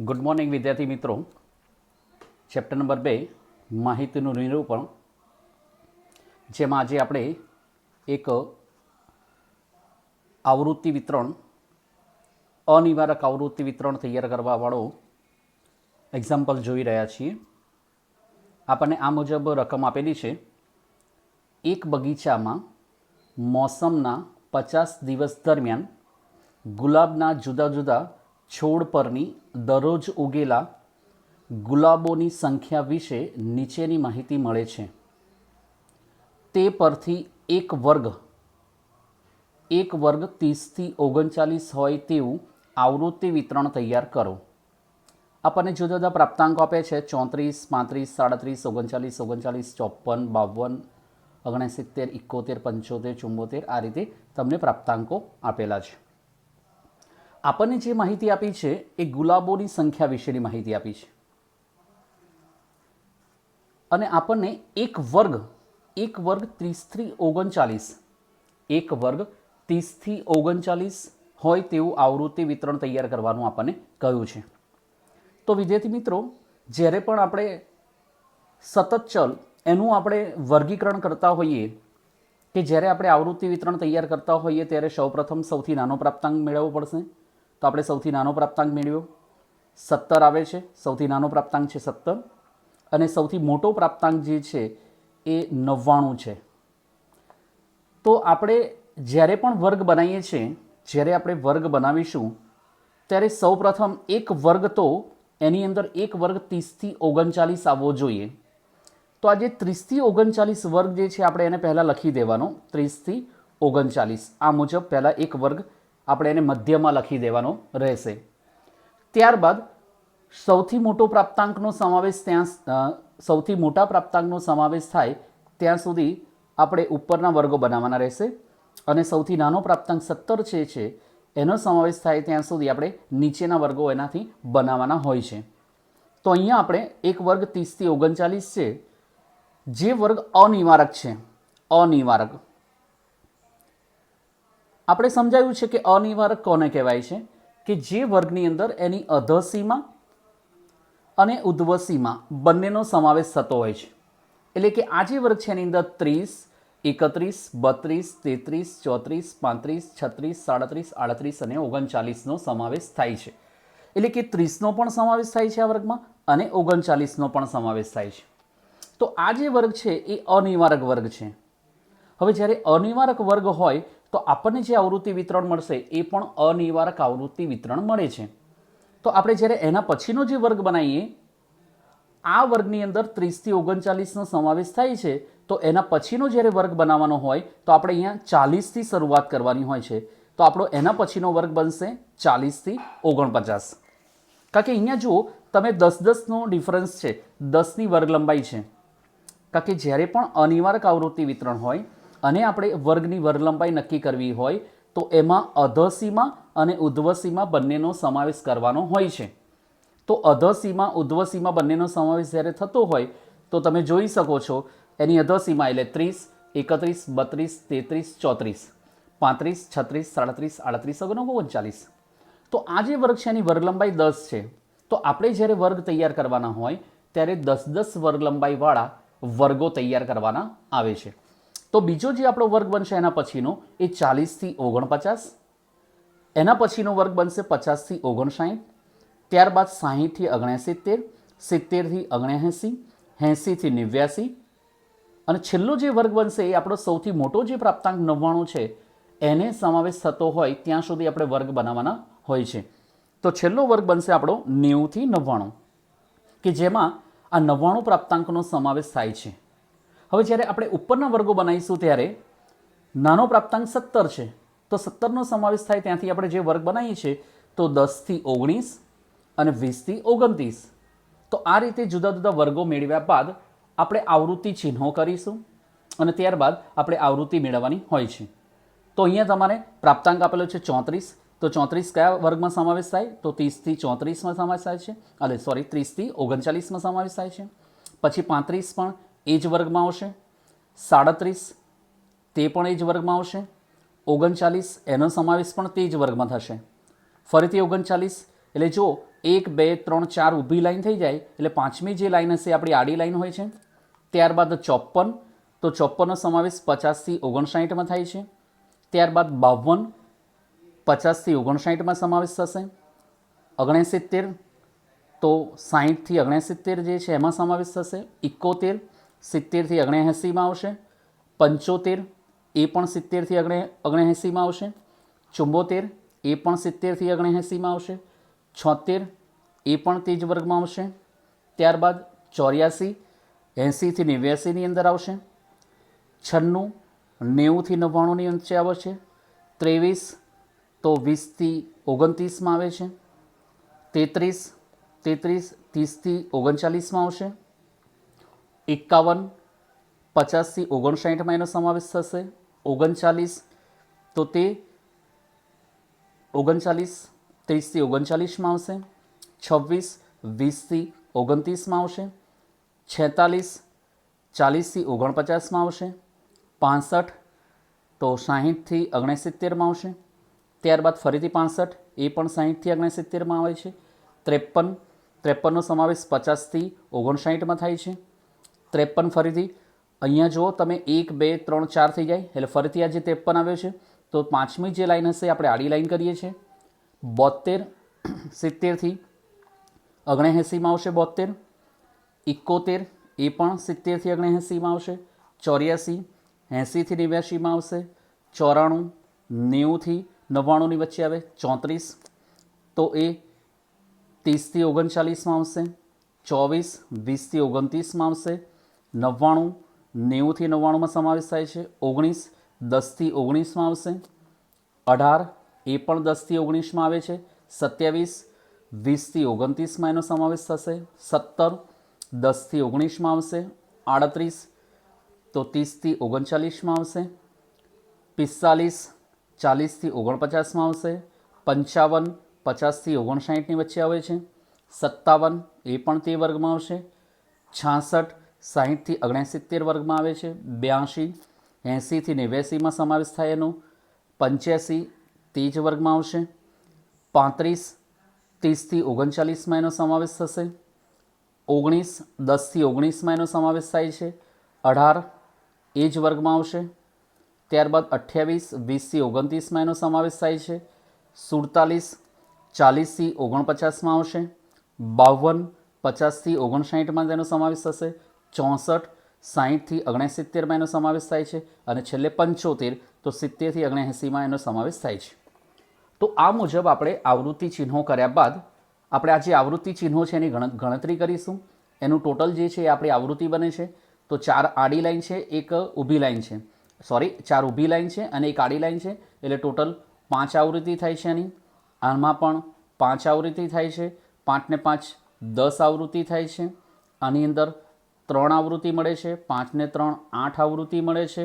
Good morning વિદ્યાર્થી મિત્રો. Chapter number 2 માહિતીનું નિરૂપણ, જેમાં આજે આપણે એક આવૃત્તિ વિતરણ, અનિવારક આવૃત્તિ વિતરણ તૈયાર કરવાવાળો એક્ઝામ્પલ જોઈ રહ્યા છીએ. આપણને આ મુજબ રકમ આપેલી છે. એક બગીચામાં મોસમના 50 દિવસ દરમિયાન ગુલાબના જુદા જુદા છોડ પરની દરરોજ ઉગેલા ગુલાબોની સંખ્યા વિશે નીચેની માહિતી મળે છે. તે પરથી એક વર્ગ 30 થી 39 હોય તેવું આવૃત્તિ વિતરણ તૈયાર કરો. આપણને જુદા જુદા પ્રાપ્તાંકો આપે છે: 34, 35, 37, 39, 39, 54, 52, 69, 71, 75, 74. આ રીતે તમને પ્રાપ્તાંકો આપેલા છે. આપણને જે માહિતી આપી છે એ ગુલાબોની સંખ્યા વિશેની માહિતી આપી છે, અને આપણને એક વર્ગ 30 થી 39, એક વર્ગ 30 થી 39 હોય તેવું આવૃત્તિ વિતરણ તૈયાર કરવાનું આપણને કહ્યું છે. તો વિદ્યાર્થી મિત્રો, જ્યારે પણ આપણે સતત ચલ એનું આપણે વર્ગીકરણ કરતા હોઈએ કે જ્યારે આપણે આવૃત્તિ વિતરણ તૈયાર કરતા હોઈએ ત્યારે સૌપ્રથમ સૌથી નાનો પ્રાપ્તાંક મેળવવો પડશે. તો આપણે સૌથી નાનો પ્રાપ્તાંક મેળવ્યો 17 આવે છે. સૌથી નાનો પ્રાપ્તાંક છે 17, અને સૌથી મોટો પ્રાપ્તાંક જે છે એ 99 છે. તો આપણે જ્યારે પણ વર્ગ બનાવીએ છીએ, જ્યારે આપણે વર્ગ બનાવીશું ત્યારે સૌપ્રથમ એક વર્ગ, તો એની અંદર એક વર્ગ 30 થી 39 આવવો જોઈએ. તો આ જે 30 થી 39 વર્ગ જે છે આપણે એને પહેલાં લખી દેવાનો. 30 થી 39 આ મુજબ પહેલાં એક વર્ગ આપણે એને મધ્યમાં લખી દેવાનો રહેશે. ત્યારબાદ સૌથી મોટો પ્રાપ્તાંકનો સમાવેશ સૌથી મોટા પ્રાપ્તાંકનો સમાવેશ થાય ત્યાં સુધી આપણે ઉપરના વર્ગો બનાવવાના રહેશે, અને સૌથી નાનો પ્રાપ્તાંક 17 છે એનો સમાવેશ થાય ત્યાં સુધી આપણે નીચેના વર્ગો એનાથી બનાવવાના હોય છે. તો અહીંયા આપણે એક વર્ગ 30 થી 39 છે, જે વર્ગ અનિવારક છે. અનિવારક આપણે સમજાવ્યું છે કે અનિવારક કોને કહેવાય છે, કે જે વર્ગની અંદર એની અધસીમા અને ઉધ્વસીમા બંનેનો સમાવેશ થતો હોય છે. એટલે કે આ જે વર્ગ છે એની અંદર 30, 31, 32, 33, 34, 35, 36, 37, 38 અને 39નો સમાવેશ થાય છે. એટલે કે 30નો પણ સમાવેશ થાય છે આ વર્ગમાં, અને 39નો પણ સમાવેશ થાય છે. તો આ જે વર્ગ છે એ અનિવારક વર્ગ છે. હવે જ્યારે અનિવારક વર્ગ હોય તો આપણને જે આવૃત્તિ વિતરણ મળશે એ પણ અનિવારક આવૃત્તિ વિતરણ મળે છે. તો આપણે જ્યારે એના પછીનો જે વર્ગ બનાવીએ, આ વર્ગની અંદર 30 થી 39નો સમાવેશ થાય છે, તો એના પછીનો જ્યારે વર્ગ બનાવવાનો હોય તો આપણે અહીંયા 40થી શરૂઆત કરવાની હોય છે. તો આપણો એના પછીનો વર્ગ બનશે 40 થી 49. કારણ કે અહીંયા જુઓ તમે 10-10નો ડિફરન્સ છે, 10ની વર્ગ લંબાઈ છે. કારણ કે જ્યારે પણ અનિવારક આવૃત્તિ વિતરણ હોય અને આપણે વર્ગની વર્ગ લંબાઈ નક્કી કરવી હોય તો એમાં અધસીમા અને ઉધ્વસીમા બંનેનો સમાવેશ કરવાનો હોય છે. તો અધસીમા ઉધ્વસીમા બંનેનો સમાવેશ જ્યારે થતો હોય તો તમે જોઈ શકો છો એની અધસીમા એટલે 30, 31, 32, 33, 34, 35, 36, 37, 39. તો આ જે વર્ગ છે એની વર્ગ લંબાઈ 10 છે. તો આપણે જ્યારે વર્ગ તૈયાર કરવાના હોય ત્યારે 10-10 વર્ગ લંબાઈવાળા વર્ગો તૈયાર કરવાના આવે છે. તો બીજો જે આપણો વર્ગ બનશે એના પછીનો એ 40 થી 49, એના પછીનો વર્ગ બનશે 50 થી 59, ત્યારબાદ 60 થી 69, 70 થી 79, 80 થી 89, અને છેલ્લો જે વર્ગ બનશે એ આપણો સૌથી મોટો જે પ્રાપ્તાંક 99 છે એને સમાવેશ થતો હોય ત્યાં સુધી આપણે વર્ગ બનાવવાના હોય છે. તો છેલ્લો વર્ગ બનશે આપણો 90 થી 99, કે જેમાં આ 99 પ્રાપ્તાંકનો સમાવેશ થાય છે. હવે જ્યારે આપણે ઉપરના વર્ગો બનાવીશું ત્યારે નાનો પ્રાપ્તાંક 17 છે, તો 17નો સમાવેશ થાય ત્યાંથી આપણે જે વર્ગ બનાવીએ છીએ તો 10 થી 19 અને 20 થી 29. તો આ રીતે જુદા જુદા વર્ગો મેળવ્યા બાદ આપણે આવૃત્તિ ચિહ્નો કરીશું અને ત્યારબાદ આપણે આવૃત્તિ મેળવવાની હોય છે. તો અહીંયા તમારે પ્રાપ્તાંક આપેલો છે 34. તો 34 કયા વર્ગમાં સમાવેશ થાય? તો 30 થી 34માં સમાવેશ થાય છે, એટલે 30 થી 39માં સમાવેશ થાય છે. પછી 35 પણ એ જ વર્ગમાં આવશે, 37 તે પણ એ જ વર્ગમાં આવશે, 39 એનો સમાવેશ પણ તે જ વર્ગમાં થશે. ફરીથી 39 એટલે જો 1 2 3 4 ઊભી લાઈન થઈ જાય એટલે પાંચમી જે લાઈન હશે આપણી આડી લાઈન હોય છે. ત્યારબાદ 54, તો 54નો સમાવેશ 50થી 59માં થાય છે. ત્યારબાદ 52, 50થી 59માં સમાવેશ થશે. 69, તો 60થી 69 જે છે એમાં સમાવેશ થશે. 71, 70થી 79માં આવશે. 75, એ પણ 70થી 79માં આવશે. 74, એ પણ 70થી 79માં આવશે. 76, એ પણ તે જ વર્ગમાં આવશે. ત્યારબાદ 84, 80થી 89ની અંદર આવશે. 96, 90થી 99ની વચ્ચે આવશે. 23, તો 20થી 29માં આવે છે. 33, 30થી 39માં આવશે. 51, 50થી 59માં એનો સમાવેશ થશે. 39, તો તે 39, 30થી 39માં આવશે. 26, 20થી 29માં આવશે. 46, 40થી 49માં આવશે. 65, તો 60થી 69માં આવશે. ત્યારબાદ ફરીથી 65, એ પણ 60થી 69માં આવે છે. 53, 53નો સમાવેશ 50થી 59માં થાય છે. 53 ફરીથી અહીંયા જુઓ તમે 1 2 3 4 થઈ જાય એટલે ફરીથી આ જે 53 આવ્યો છે તો પાંચમી જે લાઈન હશે આપણે આડી લાઈન કરીએ છીએ. 72, 70થી 79માં આવશે. 72, 71, એ પણ 70થી 79માં આવશે. 84, 80થી 89માં આવશે. 94, 90થી 99ની વચ્ચે આવે. 34, તો એ 30થી 39માં આવશે. 24, 20થી 29માં આવશે. 99, 90થી 99માં સમાવેશ થાય છે. 19, 10થી 19માં આવશે. 18, એ પણ 10થી 19માં આવે છે. 27, 20થી 29માં એનો સમાવેશ થશે. 17, 10થી 19માં આવશે. 38, તો 30થી 39માં આવશે. 45, 40થી 49માં આવશે. 55, 50થી 59ની વચ્ચે આવે છે. 57, એ પણ તે વર્ગમાં આવશે. 66, 60થી 69 વર્ગમાં આવે છે. 82, 80થી 89માં સમાવેશ થાય એનો. 85, તે જ વર્ગમાં આવશે. 35, 30થી 39માં એનો સમાવેશ થશે. 19, 10થી 19માં એનો સમાવેશ થાય છે. 18, એ જ વર્ગમાં આવશે. ત્યારબાદ 28, 20થી 29માં એનો સમાવેશ થાય છે. 47, 40થી 49માં આવશે. 52, 50થી 59માં તેનો સમાવેશ થશે. 64, 60થી 69માં એનો સમાવેશ થાય છે. અને છેલ્લે 75, તો 70થી 79માં એનો સમાવેશ થાય છે. તો આ મુજબ આપણે આવૃત્તિ ચિહ્નો કર્યા બાદ આપણે આ જે આવૃત્તિ ચિહ્નો છે એની ગણતરી કરીશું. એનું ટોટલ જે છે એ આપણી આવૃત્તિ બને છે. તો 4 આડી લાઈન છે, એક ઊભી લાઈન છે, 4 ઊભી લાઈન છે અને એક આડી લાઈન છે, એટલે ટોટલ 5 આવૃત્તિ થાય છે એની. આમાં પણ 5 આવૃત્તિ થાય છે. 5 ને 5, 10 આવૃત્તિ થાય છે. આની અંદર 3 આવૃત્તિ મળે છે. 5 ને 3, 8 આવૃત્તિ મળે છે.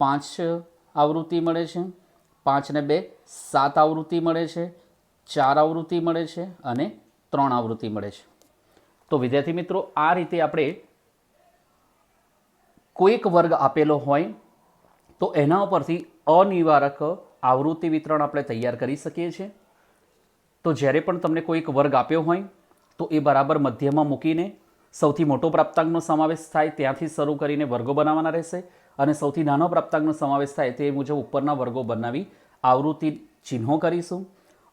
5 આવૃત્તિ મળે છે. 5 ને 2, 7 આવૃત્તિ મળે છે. 4 આવૃત્તિ મળે છે અને 3 આવૃત્તિ મળે છે. તો વિદ્યાર્થી મિત્રો, આ રીતે આપણે કોઈક વર્ગ આપેલો હોય તો એના ઉપરથી અનિવારક આવૃત્તિ વિતરણ આપણે તૈયાર કરી શકીએ છીએ. તો જ્યારે પણ તમને કોઈક વર્ગ આપ્યો હોય તો એ બરાબર મધ્યમાં મૂકીને સૌથી મોટો પ્રાપ્તાંકનો સમાવેશ થાય ત્યાંથી શરૂ કરીને વર્ગો બનાવવાના રહેશે અને સૌથી નાનો પ્રાપ્તાંકનો સમાવેશ થાય તે મુજબ ઉપરના વર્ગો બનાવી આવૃત્તિ ચિહ્નો કરીશું.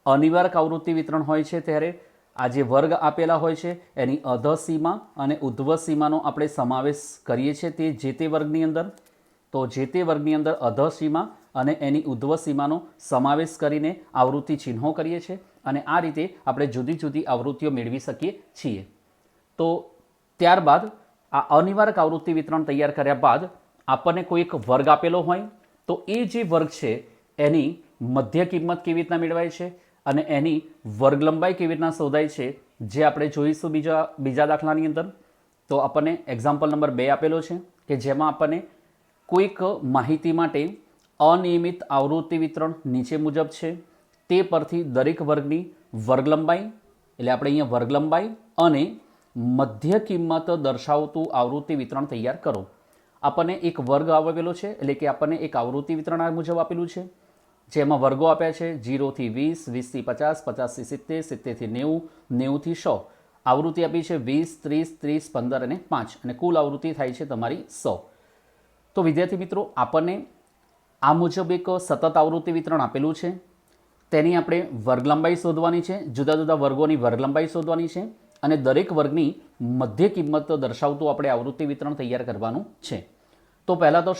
અનિવારક આવૃત્તિ વિતરણ હોય છે ત્યારે આ જે વર્ગ આપેલા હોય છે એની અધઃ સીમા અને ઉધ્વ સીમાનો આપણે સમાવેશ કરીએ છીએ તે જે વર્ગની અંદર. તો જે તે વર્ગની અંદર અધઃ સીમા અને એની ઉધ્વ સીમાનો સમાવેશ કરીને આવૃત્તિ ચિહ્નો કરીએ છીએ અને આ રીતે આપણે જુદી જુદી આવૃત્તિઓ મેળવી શકીએ છીએ. તો ત્યારબાદ આ અનિવારક આવૃત્તિ વિતરણ તૈયાર કર્યા બાદ આપણને કોઈક વર્ગ આપેલો હોય તો એ જે વર્ગ છે એની મધ્ય કિંમત કેવી રીતના મેળવાય છે અને એની વર્ગ લંબાઈ કેવી રીતના શોધાય છે જે આપણે જોઈશું બીજા દાખલાની અંદર. તો આપણને એક્ઝામ્પલ નંબર 2 આપેલો છે કે જેમાં આપણને કોઈક માહિતી માટે અનિયમિત આવૃત્તિ વિતરણ નીચે મુજબ છે. તે પરથી દરેક વર્ગની વર્ગ લંબાઈ, એટલે આપણે અહીંયા વર્ગ લંબાઈ અને મધ્ય કિંમત દર્શાવતું આવૃત્તિ વિતરણ તૈયાર કરો. આપણને એક વર્ગ આપેલો છે એટલે કે આપણને એક આવૃત્તિ વિતરણ આ મુજબ આપેલું છે. જેમાં વર્ગો આપ્યા છે 0 થી 20, 20 થી 50, 50 થી 70, 70 થી 90, 90 થી 100. આવૃત્તિ આપી છે 20, 30, 30, 15 અને 5 અને કુલ આવૃત્તિ થાય છે તમારી 100. તો વિદ્યાર્થી મિત્રો, આપણને આ મુજબ એક સતત આવૃત્તિ વિતરણ આપેલું છે. તેની આપણે વર્ગ લંબાઈ શોધવાની છે, જુદા જુદા વર્ગોની વર્ગ લંબાઈ શોધવાની છે અને દરેક વર્ગની મધ્ય કિંમત દર્શાવતું આપણે આવૃત્તિ વિતરણ તૈયાર કરવાનું છે. તો પહેલાં તો